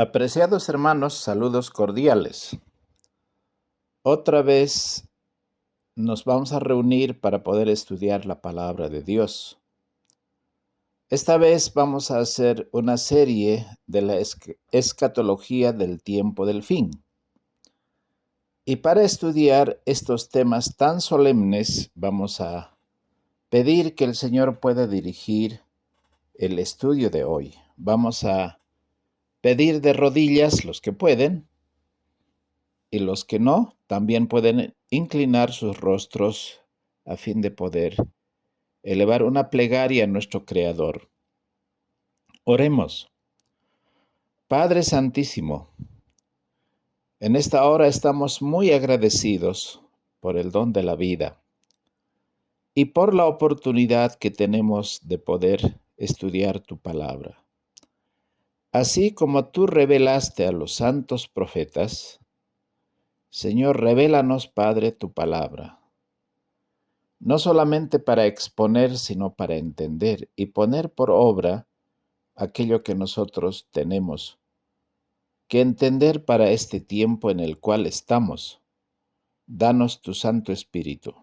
Apreciados hermanos, saludos cordiales. Otra vez nos vamos a reunir para poder estudiar la palabra de Dios. Esta vez vamos a hacer una serie de la escatología del tiempo del fin. Y para estudiar estos temas tan solemnes, vamos a pedir que el Señor pueda dirigir el estudio de hoy. Vamos a pedir de rodillas los que pueden, y los que no, también pueden inclinar sus rostros a fin de poder elevar una plegaria a nuestro Creador. Oremos. Padre Santísimo, en esta hora estamos muy agradecidos por el don de la vida y por la oportunidad que tenemos de poder estudiar tu palabra. Así como tú revelaste a los santos profetas, Señor, revélanos, Padre, tu palabra, no solamente para exponer, sino para entender y poner por obra aquello que nosotros tenemos que entender para este tiempo en el cual estamos. Danos tu Santo Espíritu.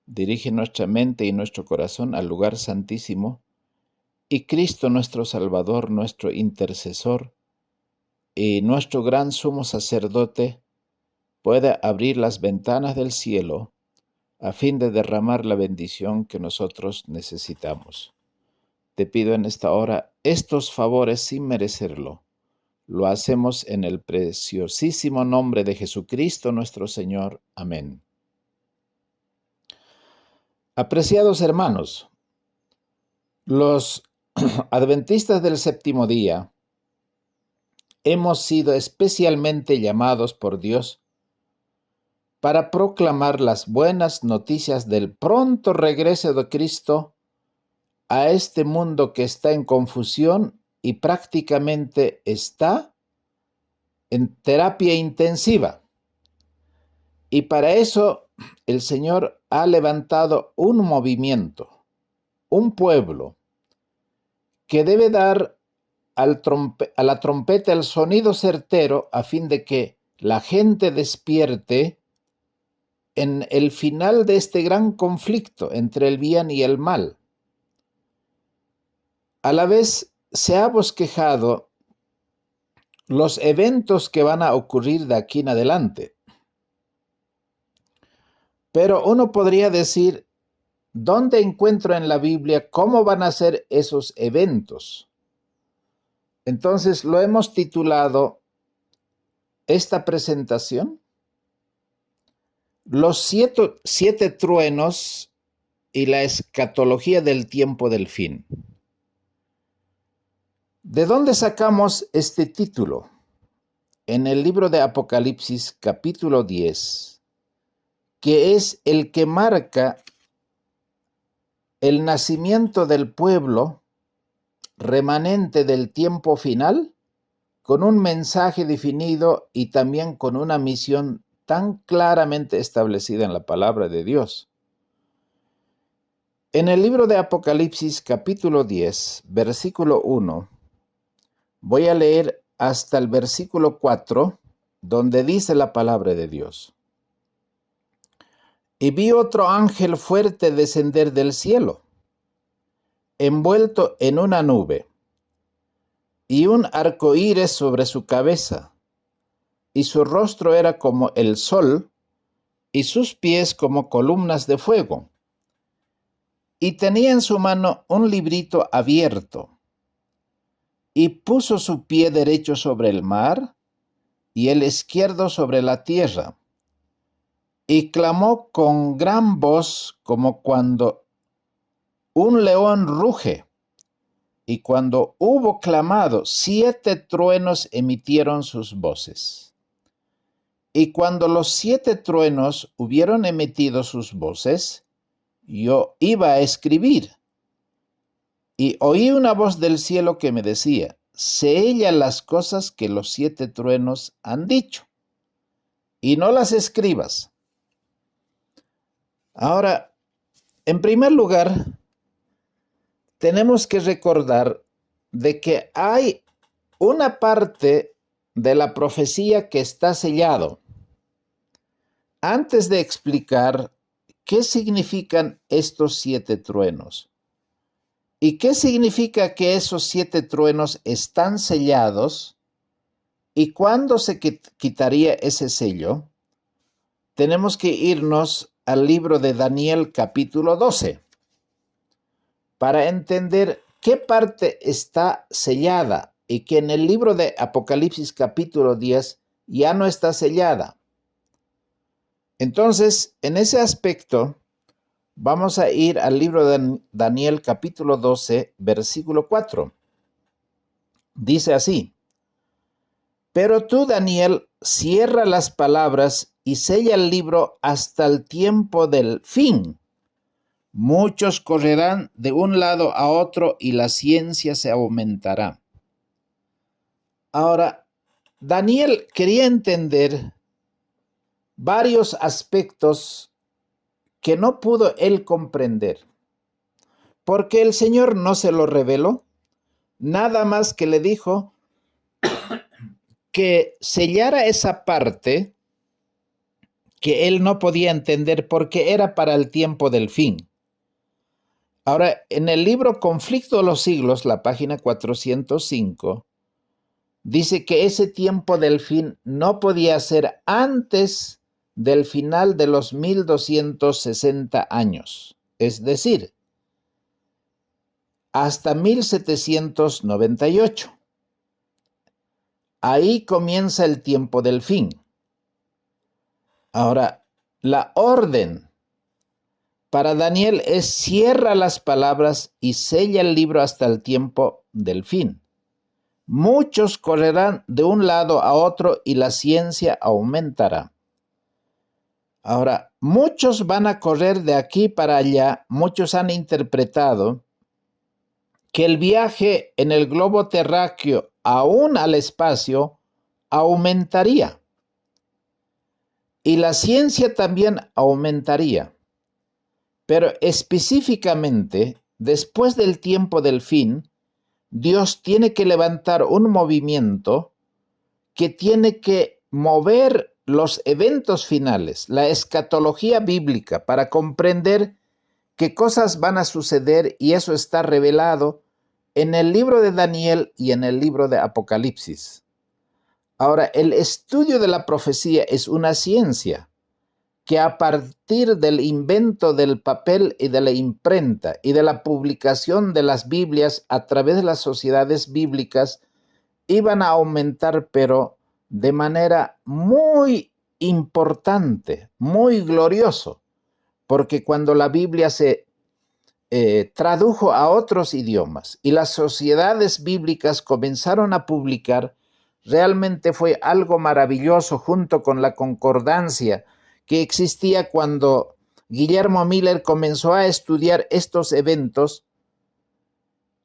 Dirige nuestra mente y nuestro corazón al lugar santísimo, y Cristo nuestro Salvador, nuestro intercesor y nuestro gran sumo sacerdote, pueda abrir las ventanas del cielo a fin de derramar la bendición que nosotros necesitamos. Te pido en esta hora estos favores sin merecerlo. Lo hacemos en el preciosísimo nombre de Jesucristo nuestro Señor. Amén. Apreciados hermanos, los adventistas del séptimo día hemos sido especialmente llamados por Dios para proclamar las buenas noticias del pronto regreso de Cristo a este mundo que está en confusión y prácticamente está en terapia intensiva. Y para eso el Señor ha levantado un movimiento, un pueblo, que debe dar a la trompeta el sonido certero a fin de que la gente despierte en el final de este gran conflicto entre el bien y el mal. A la vez se ha bosquejado los eventos que van a ocurrir de aquí en adelante. Pero uno podría decir, ¿dónde encuentro en la Biblia cómo van a ser esos eventos? Entonces lo hemos titulado esta presentación, Los siete truenos y la escatología del tiempo del fin. ¿De dónde sacamos este título? En el libro de Apocalipsis, capítulo 10, que es el que marca el nacimiento del pueblo remanente del tiempo final, con un mensaje definido y también con una misión tan claramente establecida en la palabra de Dios. En el libro de Apocalipsis, capítulo 10, versículo 1, voy a leer hasta el versículo 4, donde dice la palabra de Dios. Y vi otro ángel fuerte descender del cielo, envuelto en una nube, y un arcoíris sobre su cabeza, y su rostro era como el sol, y sus pies como columnas de fuego. Y tenía en su mano un librito abierto, y puso su pie derecho sobre el mar, y el izquierdo sobre la tierra, y clamó con gran voz como cuando un león ruge. Y cuando hubo clamado, 7 truenos emitieron sus voces. Y cuando los 7 truenos hubieron emitido sus voces, yo iba a escribir. Y oí una voz del cielo que me decía, sella las cosas que los 7 truenos han dicho, y no las escribas. Ahora, en primer lugar, tenemos que recordar de que hay una parte de la profecía que está sellado. Antes de explicar qué significan estos 7 truenos y qué significa que esos 7 truenos están sellados y cuándo se quitaría ese sello, tenemos que irnos al libro de Daniel capítulo 12 para entender qué parte está sellada y que en el libro de Apocalipsis capítulo 10 ya no está sellada. Entonces, en ese aspecto, vamos a ir al libro de Daniel capítulo 12, versículo 4. Dice así: Pero tú, Daniel, cierra las palabras y sella el libro hasta el tiempo del fin. Muchos correrán de un lado a otro y la ciencia se aumentará. Ahora, Daniel quería entender varios aspectos que no pudo él comprender, porque el Señor no se lo reveló, nada más que le dijo que sellara esa parte que él no podía entender porque era para el tiempo del fin. Ahora, en el libro Conflicto de los Siglos, la página 405, dice que ese tiempo del fin no podía ser antes del final de los 1260 años, es decir, hasta 1798. Ahí comienza el tiempo del fin. Ahora, la orden para Daniel es: cierra las palabras y sella el libro hasta el tiempo del fin. Muchos correrán de un lado a otro y la ciencia aumentará. Ahora, muchos van a correr de aquí para allá. Muchos han interpretado que el viaje en el globo terráqueo aún al espacio aumentaría y la ciencia también aumentaría. Pero específicamente, después del tiempo del fin, Dios tiene que levantar un movimiento que tiene que mover los eventos finales, la escatología bíblica, para comprender qué cosas van a suceder, y eso está revelado en el libro de Daniel y en el libro de Apocalipsis. Ahora, el estudio de la profecía es una ciencia que a partir del invento del papel y de la imprenta y de la publicación de las Biblias a través de las sociedades bíblicas iban a aumentar, pero de manera muy importante, muy glorioso, porque cuando la Biblia se tradujo a otros idiomas y las sociedades bíblicas comenzaron a publicar, realmente fue algo maravilloso, junto con la concordancia que existía cuando Guillermo Miller comenzó a estudiar estos eventos.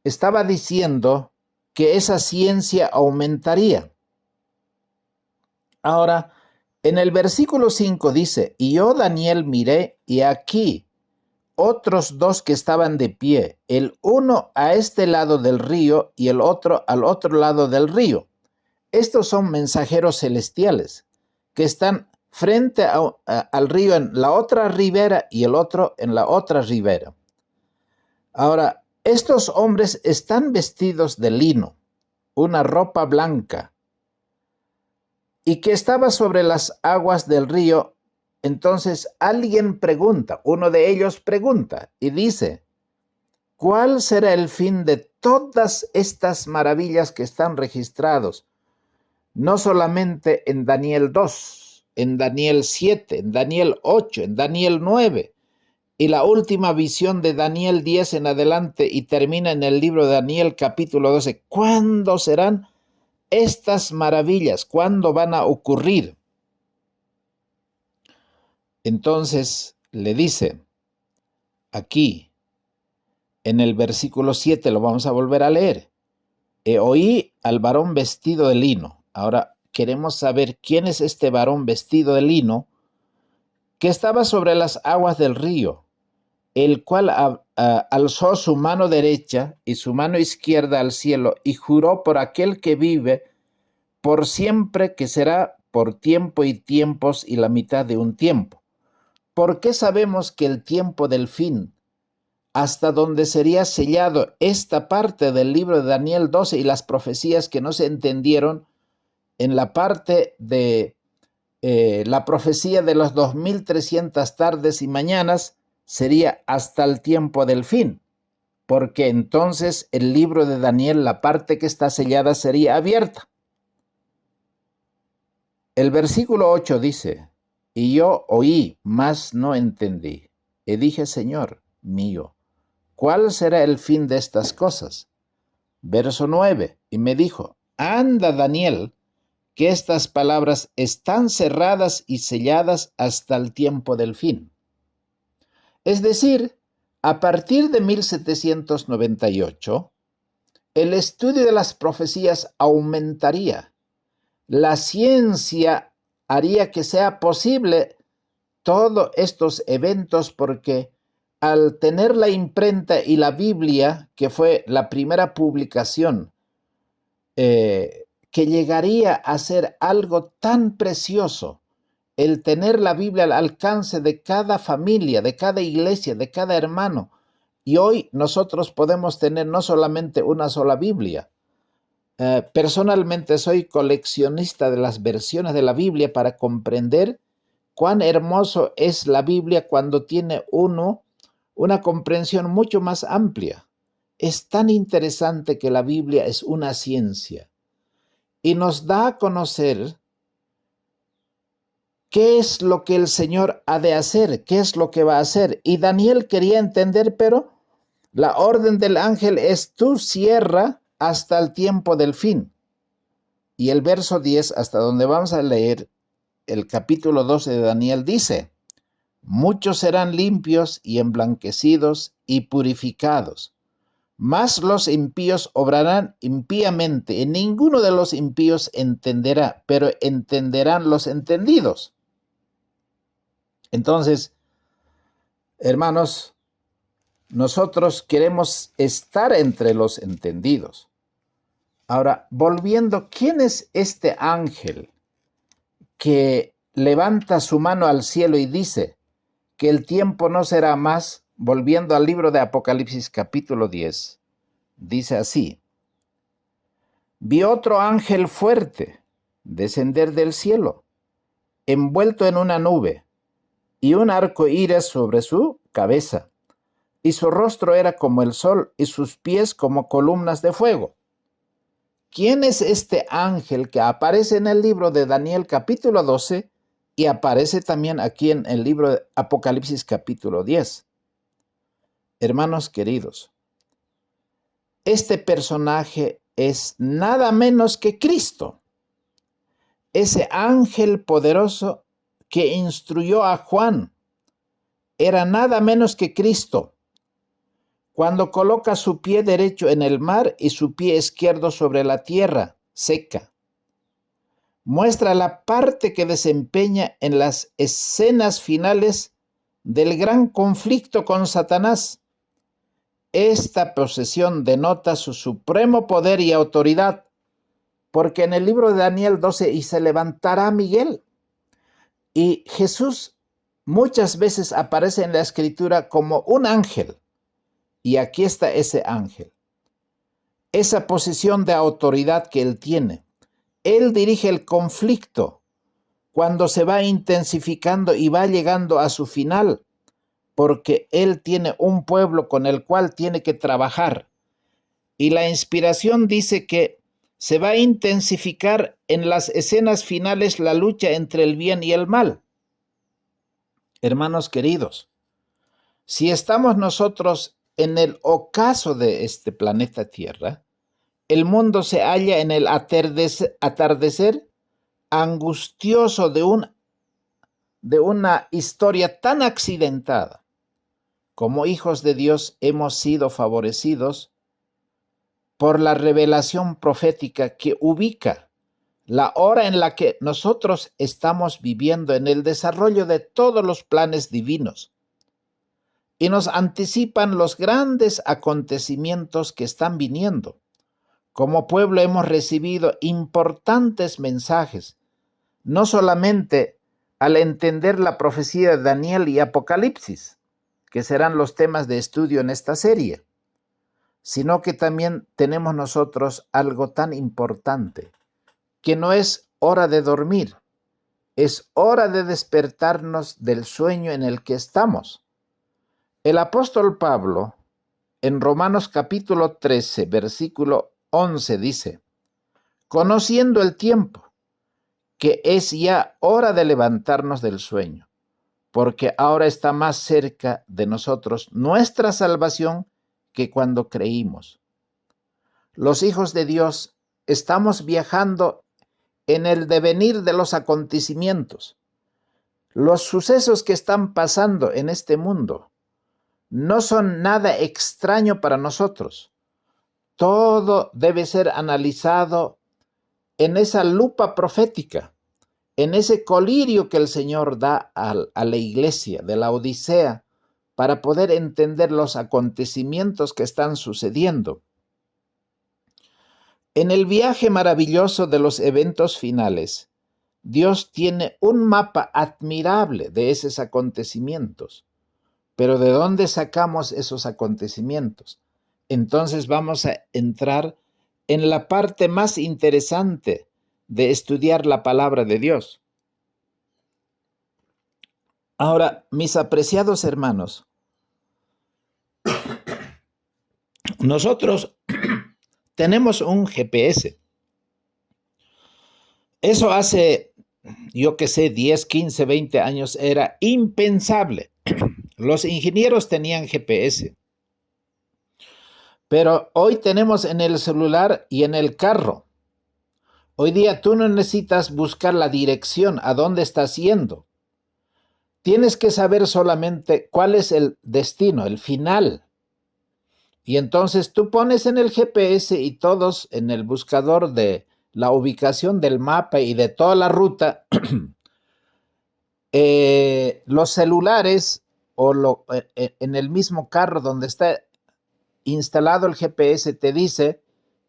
Estaba diciendo que esa ciencia aumentaría. Ahora, en el versículo 5 dice: Y yo, Daniel, miré, y aquí otros 2 que estaban de pie, el uno a este lado del río y el otro al otro lado del río. Estos son mensajeros celestiales que están frente al río en la otra ribera y el otro en la otra ribera. Ahora, estos hombres están vestidos de lino, una ropa blanca, y que estaba sobre las aguas del río. Entonces alguien pregunta, uno de ellos pregunta y dice: ¿cuál será el fin de todas estas maravillas que están registrados? No solamente en Daniel 2, en Daniel 7, en Daniel 8, en Daniel 9, y la última visión de Daniel 10 en adelante, y termina en el libro de Daniel capítulo 12. ¿Cuándo serán estas maravillas? ¿Cuándo van a ocurrir? Entonces le dice aquí, en el versículo 7, lo vamos a volver a leer: oí al varón vestido de lino. Ahora queremos saber quién es este varón vestido de lino que estaba sobre las aguas del río, el cual alzó su mano derecha y su mano izquierda al cielo y juró por aquel que vive, por siempre, que será por tiempo y tiempos y la mitad de un tiempo. ¿Por qué sabemos que el tiempo del fin, hasta donde sería sellado esta parte del libro de Daniel 12 y las profecías que no se entendieron en la parte de la profecía de las 2300 tardes y mañanas, sería hasta el tiempo del fin? Porque entonces el libro de Daniel, la parte que está sellada, sería abierta. El versículo 8 dice: y yo oí, mas no entendí. Y dije: Señor mío, ¿cuál será el fin de estas cosas? Verso 9, y me dijo: anda, Daniel, que estas palabras están cerradas y selladas hasta el tiempo del fin. Es decir, a partir de 1798, el estudio de las profecías aumentaría. La ciencia haría que sea posible todos estos eventos, porque al tener la imprenta y la Biblia, que fue la primera publicación, que llegaría a ser algo tan precioso, el tener la Biblia al alcance de cada familia, de cada iglesia, de cada hermano. Y hoy nosotros podemos tener no solamente una sola Biblia. Personalmente soy coleccionista de las versiones de la Biblia para comprender cuán hermoso es la Biblia cuando tiene uno una comprensión mucho más amplia. Es tan interesante que la Biblia es una ciencia y nos da a conocer qué es lo que el Señor ha de hacer, qué es lo que va a hacer. Y Daniel quería entender, pero la orden del ángel es: tú cierra hasta el tiempo del fin. Y el verso 10, hasta donde vamos a leer el capítulo 12 de Daniel, dice: muchos serán limpios y emblanquecidos y purificados, mas los impíos obrarán impíamente, y ninguno de los impíos entenderá, pero entenderán los entendidos. Entonces, hermanos, nosotros queremos estar entre los entendidos. Ahora, volviendo, ¿quién es este ángel que levanta su mano al cielo y dice que el tiempo no será más? Volviendo al libro de Apocalipsis capítulo 10, dice así: vi otro ángel fuerte descender del cielo, envuelto en una nube, y un arco iris sobre su cabeza, y su rostro era como el sol, y sus pies como columnas de fuego. ¿Quién es este ángel que aparece en el libro de Daniel capítulo 12 y aparece también aquí en el libro de Apocalipsis capítulo 10? Hermanos queridos, este personaje es nada menos que Cristo, ese ángel poderoso que instruyó a Juan. Era nada menos que Cristo, cuando coloca su pie derecho en el mar y su pie izquierdo sobre la tierra seca. Muestra la parte que desempeña en las escenas finales del gran conflicto con Satanás. Esta posesión denota su supremo poder y autoridad, porque en el libro de Daniel 12, y se levantará Miguel. Y Jesús muchas veces aparece en la escritura como un ángel. Y aquí está ese ángel, esa posición de autoridad que él tiene. Él dirige el conflicto cuando se va intensificando y va llegando a su final, porque él tiene un pueblo con el cual tiene que trabajar. Y la inspiración dice que se va a intensificar en las escenas finales la lucha entre el bien y el mal. Hermanos queridos, si estamos nosotros en el ocaso de este planeta Tierra, el mundo se halla en el atardecer angustioso de una historia tan accidentada. Como hijos de Dios hemos sido favorecidos por la revelación profética que ubica la hora en la que nosotros estamos viviendo en el desarrollo de todos los planes divinos, y nos anticipan los grandes acontecimientos que están viniendo, Como pueblo hemos recibido importantes mensajes, no solamente al entender la profecía de Daniel y Apocalipsis, que serán los temas de estudio en esta serie, sino que también tenemos nosotros algo tan importante, que no es hora de dormir, es hora de despertarnos del sueño en el que estamos. El apóstol Pablo, en Romanos capítulo 13, versículo 11, dice: conociendo el tiempo, que es ya hora de levantarnos del sueño, porque ahora está más cerca de nosotros nuestra salvación que cuando creímos. Los hijos de Dios estamos viajando en el devenir de los acontecimientos. Los sucesos que están pasando en este mundo no son nada extraño para nosotros. Todo debe ser analizado en esa lupa profética, en ese colirio que el Señor da a la iglesia de la Odisea para poder entender los acontecimientos que están sucediendo. En el viaje maravilloso de los eventos finales, Dios tiene un mapa admirable de esos acontecimientos. Pero ¿de dónde sacamos esos acontecimientos? Entonces vamos a entrar en la parte más interesante de estudiar la palabra de Dios. Ahora, mis apreciados hermanos, nosotros tenemos un GPS. Eso hace, yo que sé, 10, 15, 20 años era impensable. Los ingenieros tenían GPS. Pero hoy tenemos en el celular y en el carro. Hoy día tú no necesitas buscar la dirección a dónde estás yendo. Tienes que saber solamente cuál es el destino, el final. Y entonces tú pones en el GPS y todos en el buscador de la ubicación del mapa y de toda la ruta, los celulares o en el mismo carro donde está instalado el GPS te dice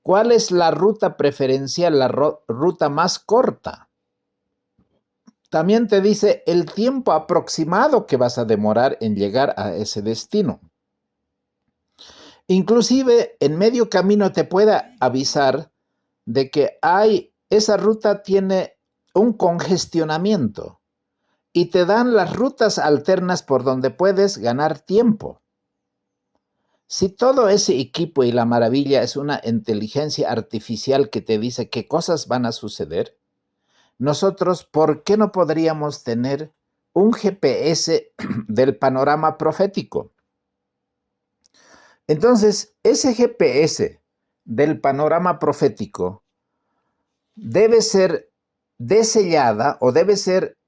cuál es la ruta preferencial, la ruta más corta. También te dice el tiempo aproximado que vas a demorar en llegar a ese destino. Inclusive en medio camino te puede avisar de que esa ruta tiene un congestionamiento y te dan las rutas alternas por donde puedes ganar tiempo. Si todo ese equipo y la maravilla es una inteligencia artificial que te dice qué cosas van a suceder, nosotros, ¿por qué no podríamos tener un GPS del panorama profético? Entonces, ese GPS del panorama profético debe ser desellada o debe ser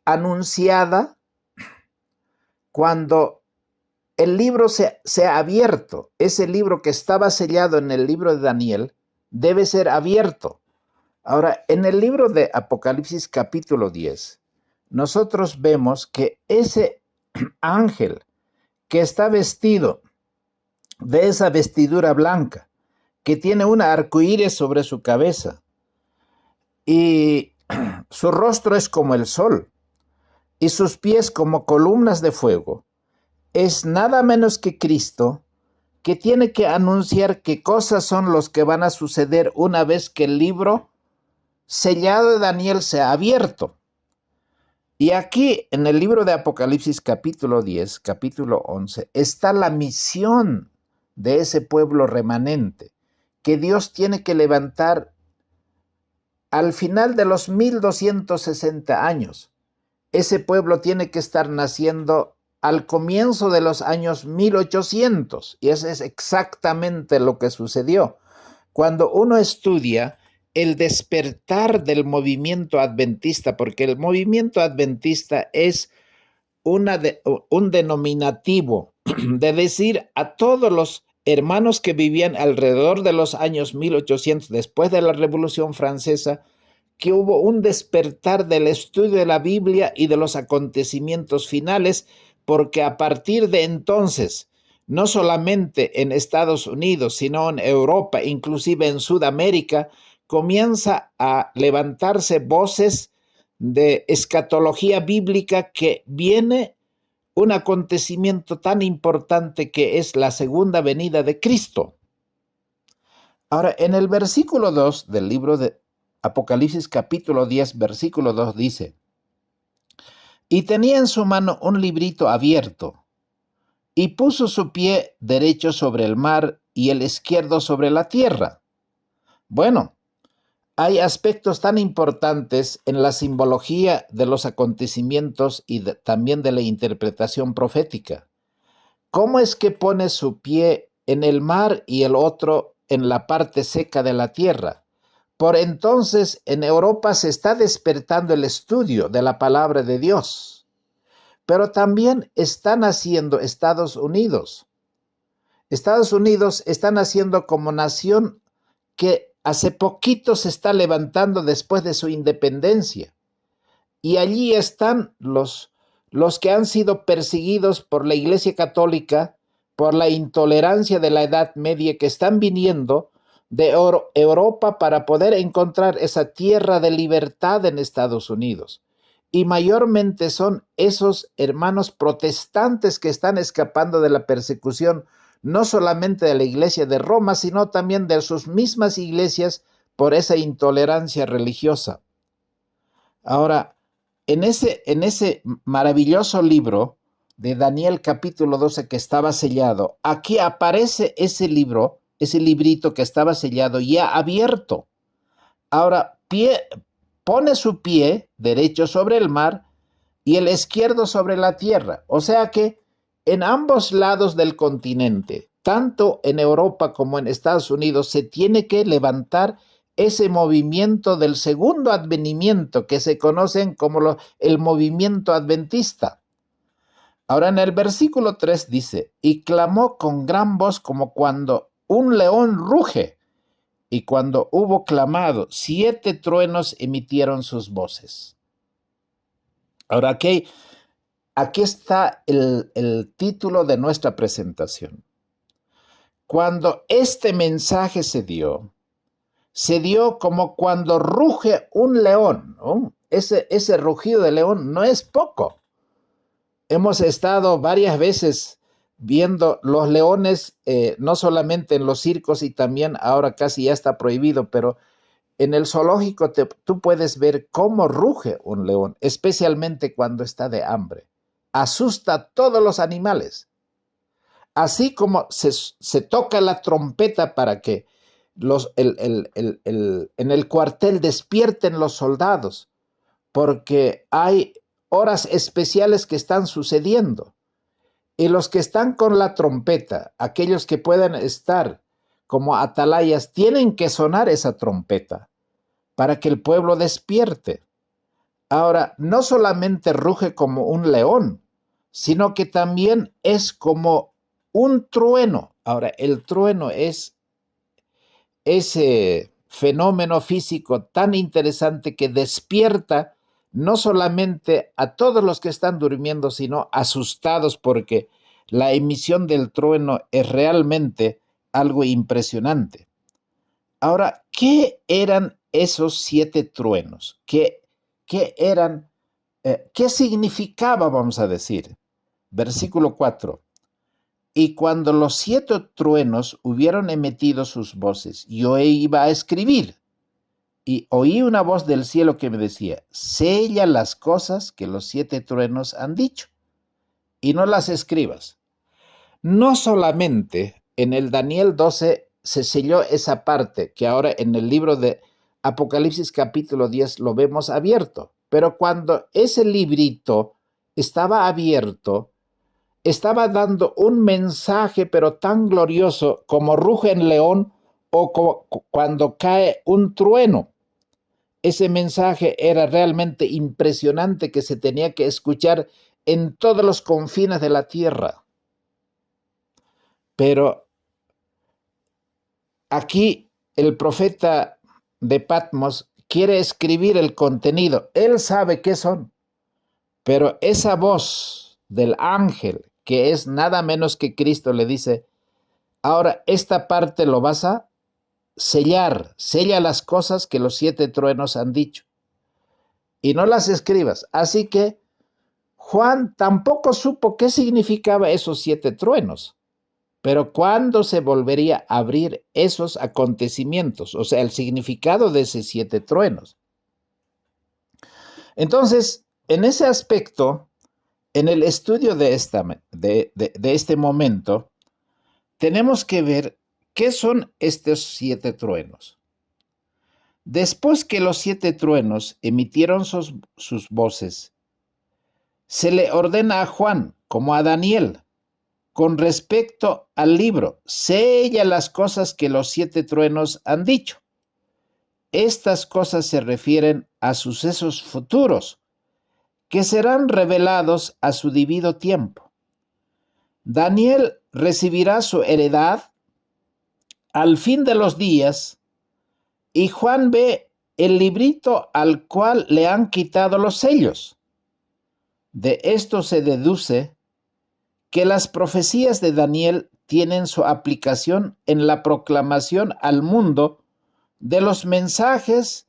anunciada cuando el libro sea abierto. Ese libro que estaba sellado en el libro de Daniel debe ser abierto. Ahora, en el libro de Apocalipsis capítulo 10, nosotros vemos que ese ángel que está vestido de esa vestidura blanca, que tiene una arcoíris sobre su cabeza y su rostro es como el sol y sus pies como columnas de fuego, es nada menos que Cristo, que tiene que anunciar qué cosas son los que van a suceder una vez que el libro sellado de Daniel sea abierto. Y aquí en el libro de Apocalipsis capítulo 10, capítulo 11, está la misión de ese pueblo remanente que Dios tiene que levantar al final de los 1260 años. Ese pueblo tiene que estar naciendo al comienzo de los años 1800, y eso es exactamente lo que sucedió. Cuando uno estudia el despertar del movimiento adventista, porque el movimiento adventista es un denominativo de decir a todos los hermanos que vivían alrededor de los años 1800, después de la Revolución Francesa, que hubo un despertar del estudio de la Biblia y de los acontecimientos finales, porque a partir de entonces no solamente en Estados Unidos, sino en Europa, inclusive en Sudamérica, comienza a levantarse voces de escatología bíblica que viene un acontecimiento tan importante que es la segunda venida de Cristo. Ahora, en el versículo 2 del libro de Apocalipsis capítulo 10, versículo 2 dice, y tenía en su mano un librito abierto, y puso su pie derecho sobre el mar y el izquierdo sobre la tierra. Bueno, hay aspectos tan importantes en la simbología de los acontecimientos y también de la interpretación profética. ¿Cómo es que pone su pie en el mar y el otro en la parte seca de la tierra? Por entonces en Europa se está despertando el estudio de la palabra de Dios, pero también están haciendo Estados Unidos. Estados Unidos está naciendo como nación que hace poquito se está levantando después de su independencia. Y allí están los que han sido perseguidos por la Iglesia Católica, por la intolerancia de la Edad Media, que están viniendo de Europa para poder encontrar esa tierra de libertad en Estados Unidos. Y mayormente son esos hermanos protestantes que están escapando de la persecución, no solamente de la Iglesia de Roma, sino también de sus mismas iglesias por esa intolerancia religiosa. Ahora, en ese maravilloso libro de Daniel capítulo 12 que estaba sellado, aquí aparece ese libro, ese librito que estaba sellado ya abierto. Ahora, pone su pie derecho sobre el mar y el izquierdo sobre la tierra. O sea que en ambos lados del continente, tanto en Europa como en Estados Unidos, se tiene que levantar ese movimiento del segundo advenimiento que se conocen como el movimiento adventista. Ahora en el versículo 3 dice, y clamó con gran voz como cuando un león ruge, y cuando hubo clamado, 7 truenos emitieron sus voces. Ahora aquí está el título de nuestra presentación. Cuando este mensaje se dio como cuando ruge un león, ¿no? Ese rugido de león no es poco. Hemos estado varias veces viendo los leones, no solamente en los circos y también ahora casi ya está prohibido, pero en el zoológico tú puedes ver cómo ruge un león, especialmente cuando está de hambre. Asusta a todos los animales. Así como se toca la trompeta para que en el cuartel despierten los soldados, porque hay horas especiales que están sucediendo. Y los que están con la trompeta, aquellos que puedan estar como atalayas, tienen que sonar esa trompeta para que el pueblo despierte. Ahora, no solamente ruge como un león, sino que también es como un trueno. Ahora, el trueno es ese fenómeno físico tan interesante que despierta no solamente a todos los que están durmiendo, sino asustados, porque la emisión del trueno es realmente algo impresionante. Ahora, ¿qué eran esos 7 truenos? ¿Qué eran? ¿Qué significaba, vamos a decir? Versículo 4. Y cuando los 7 truenos hubieron emitido sus voces, yo iba a escribir, y oí una voz del cielo que me decía, sella las cosas que los 7 truenos han dicho, y no las escribas. No solamente en el Daniel 12 se selló esa parte, que ahora en el libro de Apocalipsis capítulo 10 lo vemos abierto, pero cuando ese librito estaba abierto, estaba dando un mensaje, pero tan glorioso como ruge el león o cuando cae un trueno. Ese mensaje era realmente impresionante que se tenía que escuchar en todos los confines de la tierra. Pero aquí el profeta de Patmos quiere escribir el contenido. Él sabe qué son, pero esa voz del ángel que es nada menos que Cristo, le dice, ahora esta parte lo vas a sellar, sella las cosas que los 7 truenos han dicho y no las escribas. Así que Juan tampoco supo qué significaba esos 7 truenos, pero cuándo se volvería a abrir esos acontecimientos, o sea, el significado de esos 7 truenos. Entonces, en ese aspecto, en el estudio de este momento, tenemos que ver qué son estos 7 truenos. Después que los 7 truenos emitieron sus voces, se le ordena a Juan, como a Daniel, con respecto al libro, sella las cosas que los 7 truenos han dicho. Estas cosas se refieren a sucesos futuros que serán revelados a su debido tiempo. Daniel recibirá su heredad al fin de los días y Juan ve el librito al cual le han quitado los sellos. De esto se deduce que las profecías de Daniel tienen su aplicación en la proclamación al mundo de los mensajes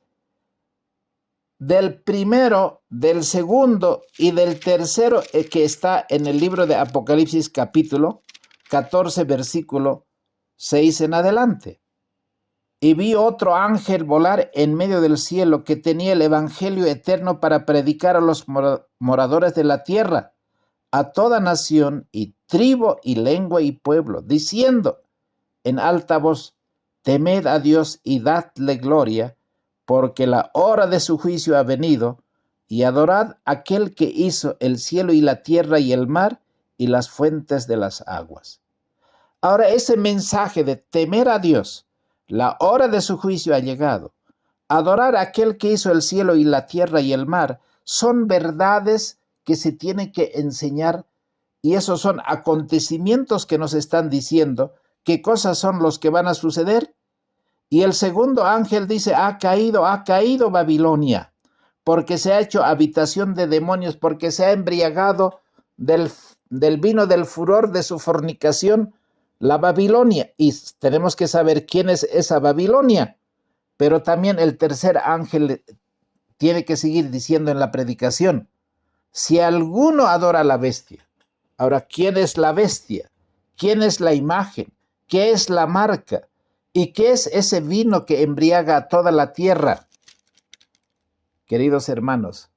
del primero, del segundo y del tercero que está en el libro de Apocalipsis capítulo 14, versículo 6 en adelante. Y vi otro ángel volar en medio del cielo que tenía el evangelio eterno para predicar a los moradores de la tierra, a toda nación y tribu y lengua y pueblo, diciendo en alta voz, temed a Dios y dadle gloria, porque la hora de su juicio ha venido, y adorad a aquel que hizo el cielo y la tierra y el mar y las fuentes de las aguas. Ahora ese mensaje de temer a Dios, la hora de su juicio ha llegado, adorar a aquel que hizo el cielo y la tierra y el mar, son verdades que se tienen que enseñar, y esos son acontecimientos que nos están diciendo qué cosas son los que van a suceder. Y el segundo ángel dice, ha caído Babilonia, porque se ha hecho habitación de demonios, porque se ha embriagado del vino del furor de su fornicación, la Babilonia. Y tenemos que saber quién es esa Babilonia. Pero también el tercer ángel tiene que seguir diciendo en la predicación, si alguno adora a la bestia. Ahora, ¿quién es la bestia? ¿Quién es la imagen? ¿Qué es la marca? ¿Y qué es ese vino que embriaga a toda la tierra? Queridos hermanos,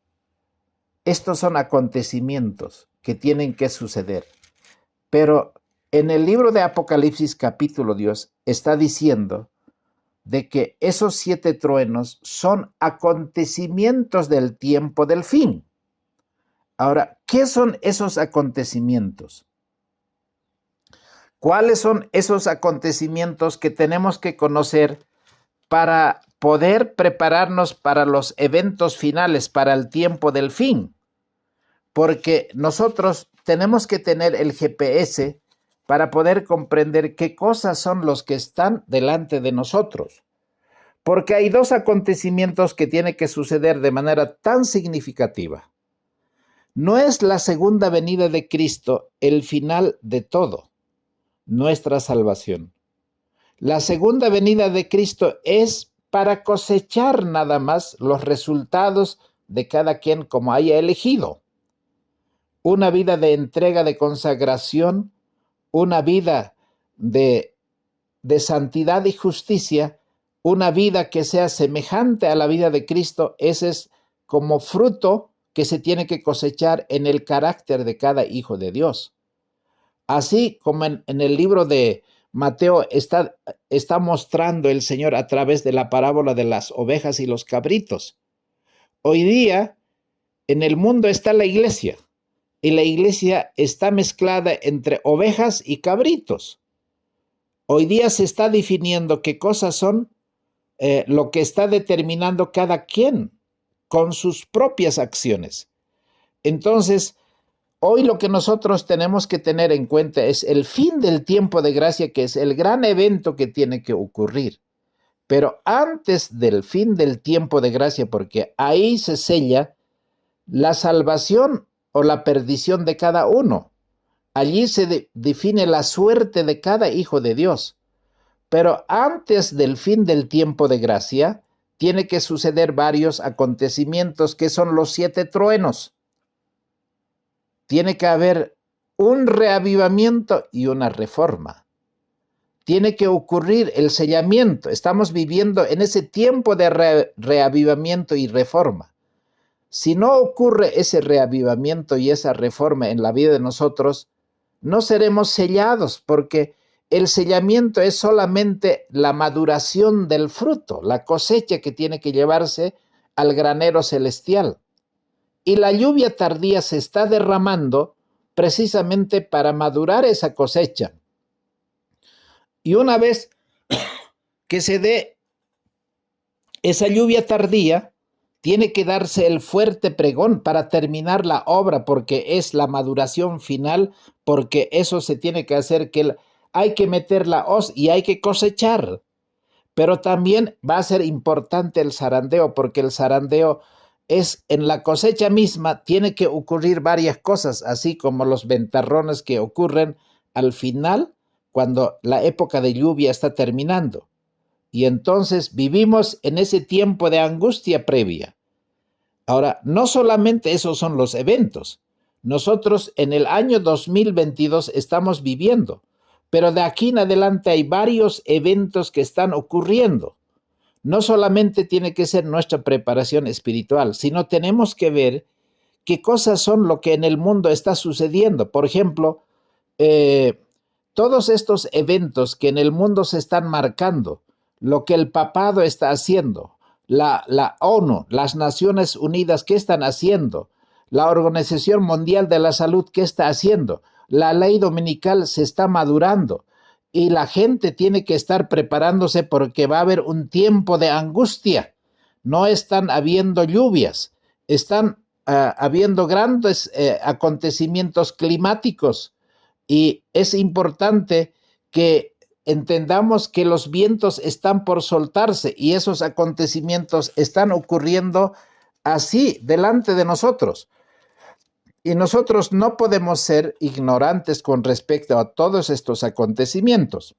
estos son acontecimientos que tienen que suceder. Pero en el libro de Apocalipsis capítulo 10 está diciendo de que esos 7 truenos son acontecimientos del tiempo del fin. Ahora, ¿qué son esos acontecimientos? ¿Cuáles son esos acontecimientos que tenemos que conocer para poder prepararnos para los eventos finales, para el tiempo del fin? Porque nosotros tenemos que tener el GPS para poder comprender qué cosas son los que están delante de nosotros. Porque hay 2 acontecimientos que tienen que suceder de manera tan significativa. No es la segunda venida de Cristo el final de todo, nuestra salvación. La segunda venida de Cristo es para cosechar nada más los resultados de cada quien como haya elegido. Una vida de entrega, de consagración, una vida de santidad y justicia, una vida que sea semejante a la vida de Cristo, ese es como fruto que se tiene que cosechar en el carácter de cada hijo de Dios. Así como en el libro de Mateo está mostrando el Señor a través de la parábola de las ovejas y los cabritos. Hoy día en el mundo está la iglesia y la iglesia está mezclada entre ovejas y cabritos. Hoy día se está definiendo qué cosas son lo que está determinando cada quien con sus propias acciones. Entonces, hoy lo que nosotros tenemos que tener en cuenta es el fin del tiempo de gracia, que es el gran evento que tiene que ocurrir. Pero antes del fin del tiempo de gracia, porque ahí se sella la salvación o la perdición de cada uno. Allí se define la suerte de cada hijo de Dios. Pero antes del fin del tiempo de gracia, tiene que suceder varios acontecimientos que son los 7 truenos. Tiene que haber un reavivamiento y una reforma. Tiene que ocurrir el sellamiento. Estamos viviendo en ese tiempo de reavivamiento y reforma. Si no ocurre ese reavivamiento y esa reforma en la vida de nosotros, no seremos sellados, porque el sellamiento es solamente la maduración del fruto, la cosecha que tiene que llevarse al granero celestial. Y la lluvia tardía se está derramando precisamente para madurar esa cosecha. Y una vez que se dé esa lluvia tardía, tiene que darse el fuerte pregón para terminar la obra, porque es la maduración final, porque eso se tiene que hacer, que hay que meter la hoz y hay que cosechar. Pero también va a ser importante el zarandeo, porque el zarandeo es en la cosecha misma, tiene que ocurrir varias cosas, así como los ventarrones que ocurren al final, cuando la época de lluvia está terminando. Y entonces vivimos en ese tiempo de angustia previa. Ahora, no solamente esos son los eventos. Nosotros en el año 2022 estamos viviendo, pero de aquí en adelante hay varios eventos que están ocurriendo. No solamente tiene que ser nuestra preparación espiritual, sino tenemos que ver qué cosas son lo que en el mundo está sucediendo. Por ejemplo, todos estos eventos que en el mundo se están marcando, lo que el papado está haciendo, la ONU, las Naciones Unidas, ¿qué están haciendo? La Organización Mundial de la Salud, ¿qué está haciendo? La ley dominical se está madurando y la gente tiene que estar preparándose porque va a haber un tiempo de angustia. No están habiendo lluvias, están habiendo grandes acontecimientos climáticos y es importante que entendamos que los vientos están por soltarse y esos acontecimientos están ocurriendo así delante de nosotros. Y nosotros no podemos ser ignorantes con respecto a todos estos acontecimientos.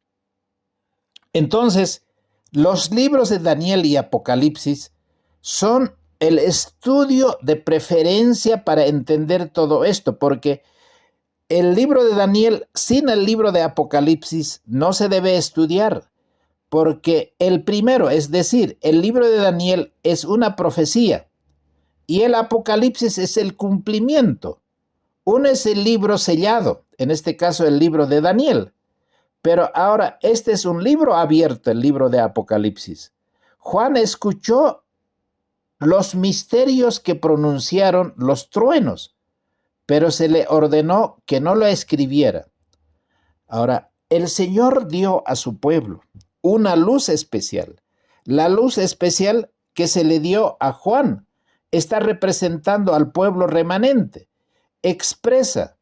Entonces, los libros de Daniel y Apocalipsis son el estudio de preferencia para entender todo esto, porque el libro de Daniel sin el libro de Apocalipsis no se debe estudiar, porque el primero, es decir, el libro de Daniel es una profecía y el Apocalipsis es el cumplimiento. Uno es el libro sellado, en este caso el libro de Daniel, pero ahora este es un libro abierto, el libro de Apocalipsis. Juan escuchó los misterios que pronunciaron los truenos, pero se le ordenó que no lo escribiera. Ahora, el Señor dio a su pueblo una luz especial. La luz especial que se le dio a Juan está representando al pueblo remanente. Expresa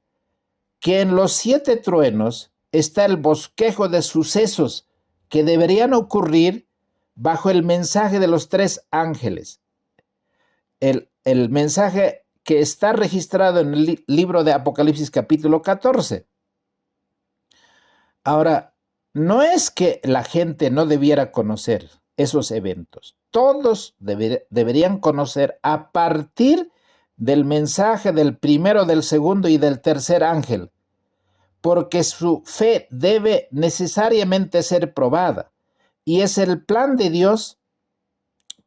que en los 7 truenos está el bosquejo de sucesos que deberían ocurrir bajo el mensaje de los 3 ángeles. El mensaje que está registrado en el libro de Apocalipsis capítulo 14. Ahora, no es que la gente no debiera conocer esos eventos. Todos deberían conocer a partir del mensaje del primero, del segundo y del tercer ángel, porque su fe debe necesariamente ser probada. Y es el plan de Dios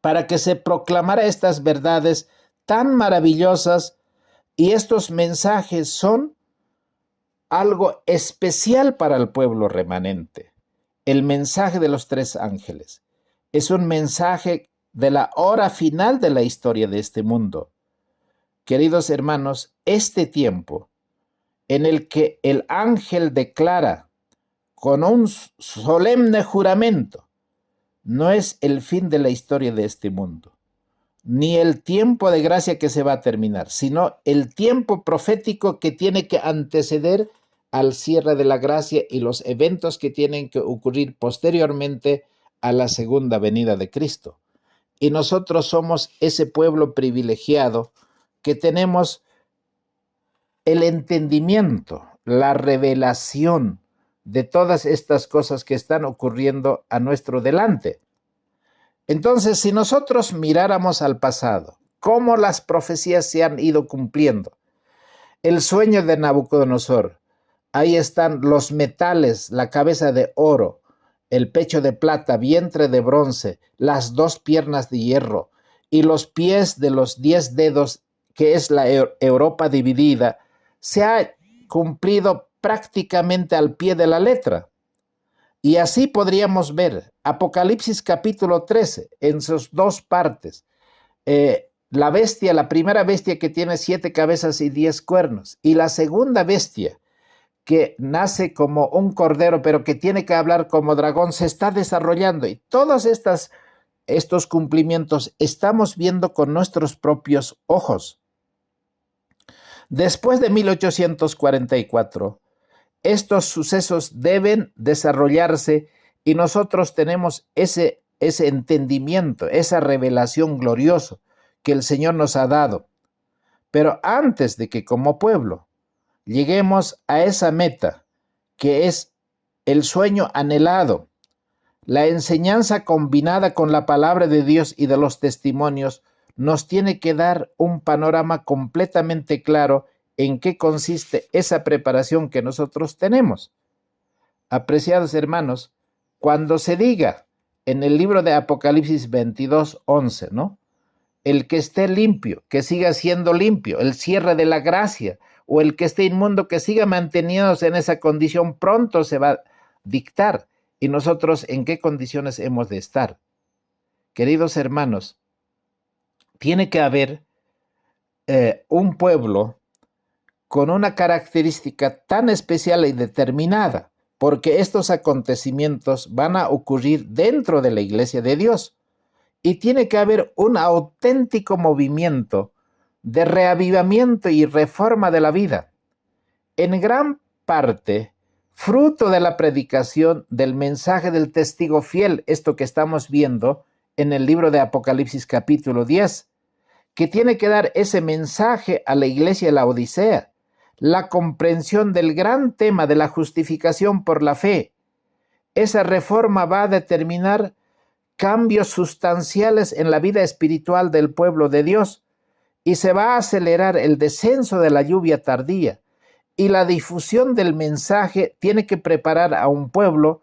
para que se proclamara estas verdades tan maravillosas, y estos mensajes son algo especial para el pueblo remanente. El mensaje de los 3 ángeles es un mensaje de la hora final de la historia de este mundo. Queridos hermanos, este tiempo en el que el ángel declara con un solemne juramento, no es el fin de la historia de este mundo, ni el tiempo de gracia que se va a terminar, sino el tiempo profético que tiene que anteceder al cierre de la gracia y los eventos que tienen que ocurrir posteriormente a la segunda venida de Cristo. Y nosotros somos ese pueblo privilegiado que tenemos el entendimiento, la revelación de todas estas cosas que están ocurriendo a nuestro delante. Entonces, si nosotros miráramos al pasado, cómo las profecías se han ido cumpliendo, el sueño de Nabucodonosor, ahí están los metales, la cabeza de oro, el pecho de plata, vientre de bronce, las 2 piernas de hierro y los pies de los 10 dedos, que es la Europa dividida, se ha cumplido prácticamente al pie de la letra. Y así podríamos ver Apocalipsis capítulo 13 en sus 2 partes. La bestia, la primera bestia que tiene 7 cabezas y 10 cuernos, y la segunda bestia que nace como un cordero, pero que tiene que hablar como dragón, se está desarrollando. Y todos estos cumplimientos estamos viendo con nuestros propios ojos. Después de 1844, estos sucesos deben desarrollarse y nosotros tenemos ese entendimiento, esa revelación gloriosa que el Señor nos ha dado. Pero antes de que como pueblo lleguemos a esa meta, que es el sueño anhelado, la enseñanza combinada con la palabra de Dios y de los testimonios, nos tiene que dar un panorama completamente claro en qué consiste esa preparación que nosotros tenemos. Apreciados hermanos, cuando se diga en el libro de Apocalipsis 22:11, ¿no? El que esté limpio, que siga siendo limpio, el cierre de la gracia, o el que esté inmundo, que siga manteniéndose en esa condición, pronto se va a dictar. ¿Y nosotros en qué condiciones hemos de estar? Queridos hermanos, tiene que haber un pueblo con una característica tan especial y determinada, porque estos acontecimientos van a ocurrir dentro de la iglesia de Dios. Y tiene que haber un auténtico movimiento de reavivamiento y reforma de la vida. En gran parte, fruto de la predicación del mensaje del testigo fiel, esto que estamos viendo en el libro de Apocalipsis capítulo 10, que tiene que dar ese mensaje a la iglesia de la Odisea, la comprensión del gran tema de la justificación por la fe. Esa reforma va a determinar cambios sustanciales en la vida espiritual del pueblo de Dios y se va a acelerar el descenso de la lluvia tardía. Y la difusión del mensaje tiene que preparar a un pueblo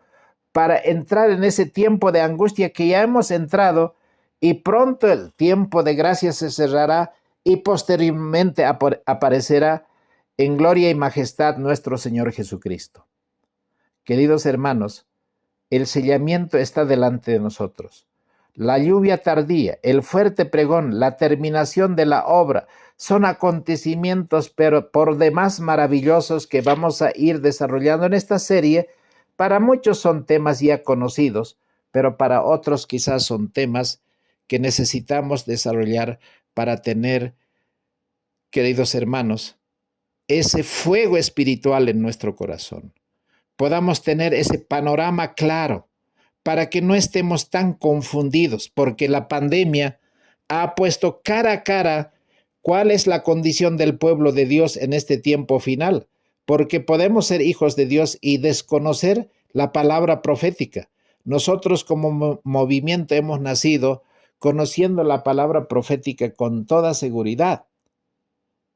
para entrar en ese tiempo de angustia que ya hemos entrado, y pronto el tiempo de gracia se cerrará y posteriormente aparecerá en gloria y majestad nuestro Señor Jesucristo. Queridos hermanos, el sellamiento está delante de nosotros. La lluvia tardía, el fuerte pregón, la terminación de la obra, son acontecimientos pero por demás maravillosos que vamos a ir desarrollando en esta serie. Para muchos son temas ya conocidos, pero para otros quizás son temas que necesitamos desarrollar para tener, queridos hermanos, ese fuego espiritual en nuestro corazón. Podamos tener ese panorama claro para que no estemos tan confundidos, porque la pandemia ha puesto cara a cara cuál es la condición del pueblo de Dios en este tiempo final, porque podemos ser hijos de Dios y desconocer la palabra profética. Nosotros como movimiento hemos nacido conociendo la palabra profética con toda seguridad.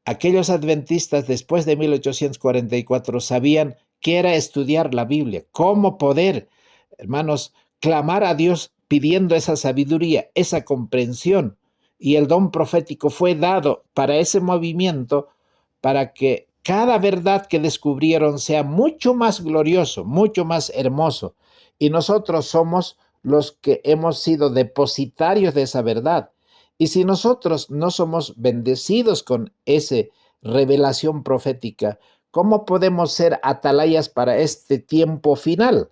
Aquellos adventistas después de 1844 sabían qué era estudiar la Biblia, cómo poder, hermanos, clamar a Dios pidiendo esa sabiduría, esa comprensión. Y el don profético fue dado para ese movimiento, para que cada verdad que descubrieron sea mucho más glorioso, mucho más hermoso. Y nosotros somos los que hemos sido depositarios de esa verdad. Y si nosotros no somos bendecidos con esa revelación profética, ¿cómo podemos ser atalayas para este tiempo final?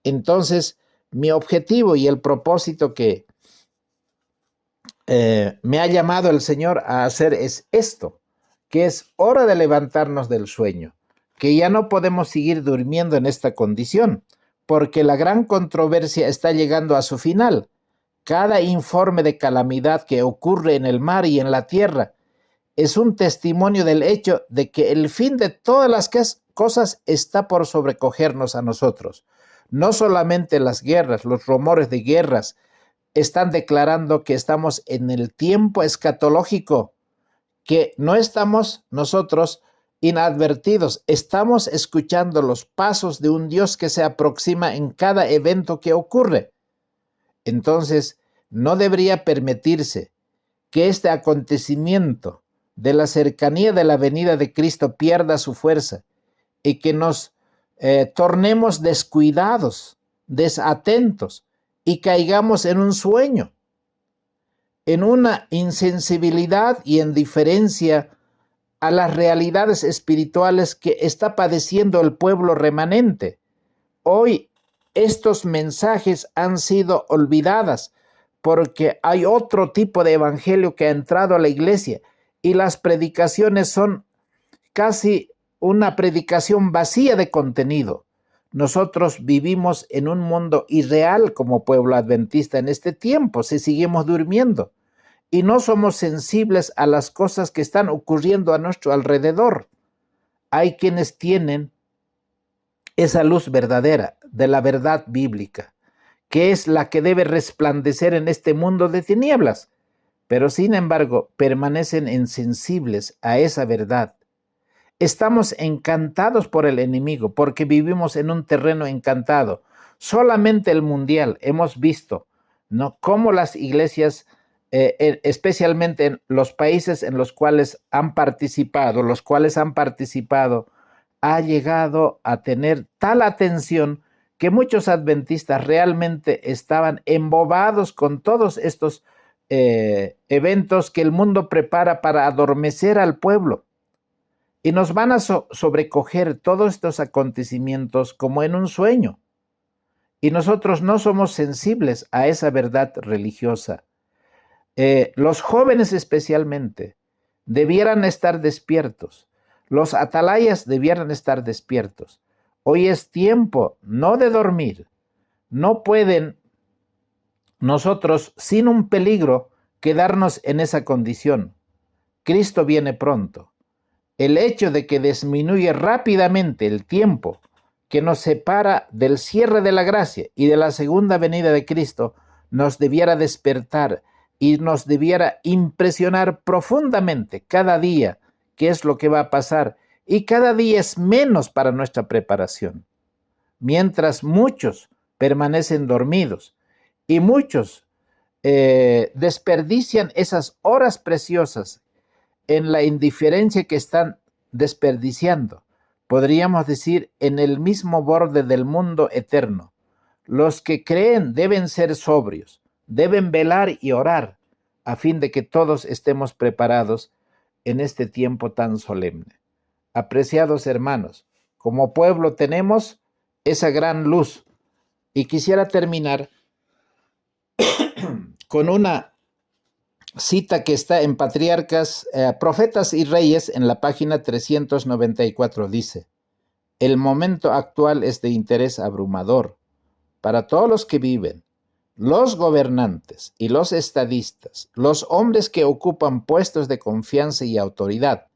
Entonces, mi objetivo y el propósito que me ha llamado el Señor a hacer es esto, que es hora de levantarnos del sueño, que ya no podemos seguir durmiendo en esta condición, porque la gran controversia está llegando a su final. Cada informe de calamidad que ocurre en el mar y en la tierra es un testimonio del hecho de que el fin de todas las cosas está por sobrecogernos a nosotros. No solamente las guerras, los rumores de guerras están declarando que estamos en el tiempo escatológico, que no estamos nosotros inadvertidos, estamos escuchando los pasos de un Dios que se aproxima en cada evento que ocurre. Entonces, no debería permitirse que este acontecimiento de la cercanía de la venida de Cristo pierda su fuerza y que nos tornemos descuidados, desatentos y caigamos en un sueño, en una insensibilidad y indiferencia a las realidades espirituales que está padeciendo el pueblo remanente. Hoy estos mensajes han sido olvidadas porque hay otro tipo de evangelio que ha entrado a la iglesia y las predicaciones son casi una predicación vacía de contenido. Nosotros vivimos en un mundo irreal como pueblo adventista en este tiempo, si seguimos durmiendo, y no somos sensibles a las cosas que están ocurriendo a nuestro alrededor. Hay quienes tienen esa luz verdadera de la verdad bíblica, que es la que debe resplandecer en este mundo de tinieblas, pero sin embargo permanecen insensibles a esa verdad. Estamos encantados por el enemigo porque vivimos en un terreno encantado. Solamente el mundial hemos visto, ¿no?, cómo las iglesias, especialmente en los países en los cuales han participado, ha llegado a tener tal atención que muchos adventistas realmente estaban embobados con todos estos eventos que el mundo prepara para adormecer al pueblo. Y nos van a sobrecoger todos estos acontecimientos como en un sueño. Y nosotros no somos sensibles a esa verdad religiosa. Los jóvenes especialmente debieran estar despiertos. Los atalayas debieran estar despiertos. Hoy es tiempo no de dormir. No pueden nosotros, sin un peligro, quedarnos en esa condición. Cristo viene pronto. El hecho de que disminuye rápidamente el tiempo que nos separa del cierre de la gracia y de la segunda venida de Cristo nos debiera despertar y nos debiera impresionar profundamente cada día qué es lo que va a pasar, y cada día es menos para nuestra preparación. Mientras muchos permanecen dormidos y muchos desperdician esas horas preciosas en la indiferencia que están desperdiciando, podríamos decir, en el mismo borde del mundo eterno. Los que creen deben ser sobrios, deben velar y orar, a fin de que todos estemos preparados en este tiempo tan solemne. Apreciados hermanos, como pueblo tenemos esa gran luz, y quisiera terminar con una cita que está en Patriarcas, Profetas y Reyes, en la página 394. Dice: el momento actual es de interés abrumador para todos los que viven, los gobernantes y los estadistas, los hombres que ocupan puestos de confianza y autoridad,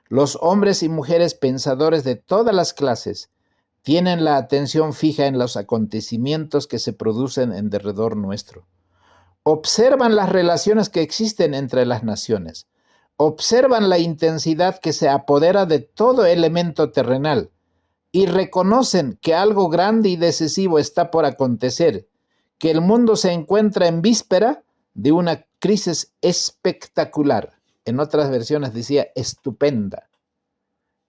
los hombres y mujeres pensadores de todas las clases, tienen la atención fija en los acontecimientos que se producen en derredor nuestro. Observan las relaciones que existen entre las naciones. Observan la intensidad que se apodera de todo elemento terrenal y reconocen que algo grande y decisivo está por acontecer, que el mundo se encuentra en víspera de una crisis espectacular. En otras versiones decía estupenda.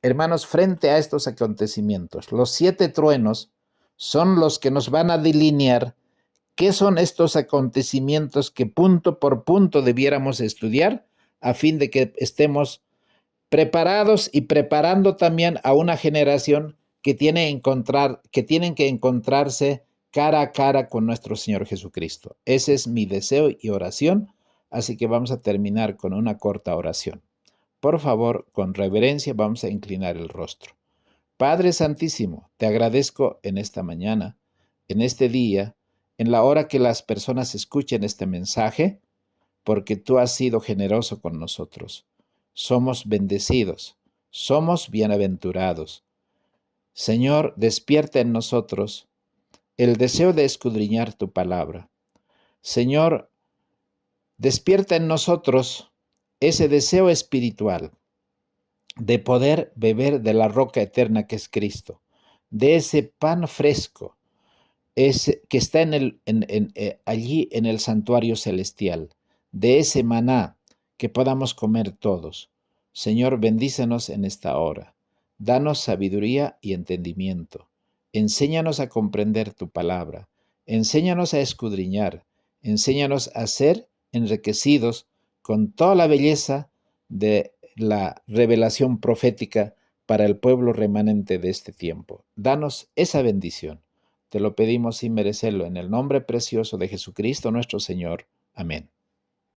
Hermanos, frente a estos acontecimientos, los 7 truenos son los que nos van a delinear ¿qué son estos acontecimientos que punto por punto debiéramos estudiar a fin de que estemos preparados y preparando también a una generación que tienen que encontrarse cara a cara con nuestro Señor Jesucristo? Ese es mi deseo y oración, así que vamos a terminar con una corta oración. Por favor, con reverencia vamos a inclinar el rostro. Padre Santísimo, te agradezco en esta mañana, en este día, en la hora que las personas escuchen este mensaje, porque tú has sido generoso con nosotros. Somos bendecidos, somos bienaventurados. Señor, despierta en nosotros el deseo de escudriñar tu palabra. Señor, despierta en nosotros ese deseo espiritual de poder beber de la roca eterna que es Cristo, de ese pan fresco que está allí en el santuario celestial, de ese maná que podamos comer todos. Señor, bendícenos en esta hora. Danos sabiduría y entendimiento. Enséñanos a comprender tu palabra. Enséñanos a escudriñar. Enséñanos a ser enriquecidos con toda la belleza de la revelación profética para el pueblo remanente de este tiempo. Danos esa bendición. Te lo pedimos sin merecerlo, en el nombre precioso de Jesucristo nuestro Señor. Amén.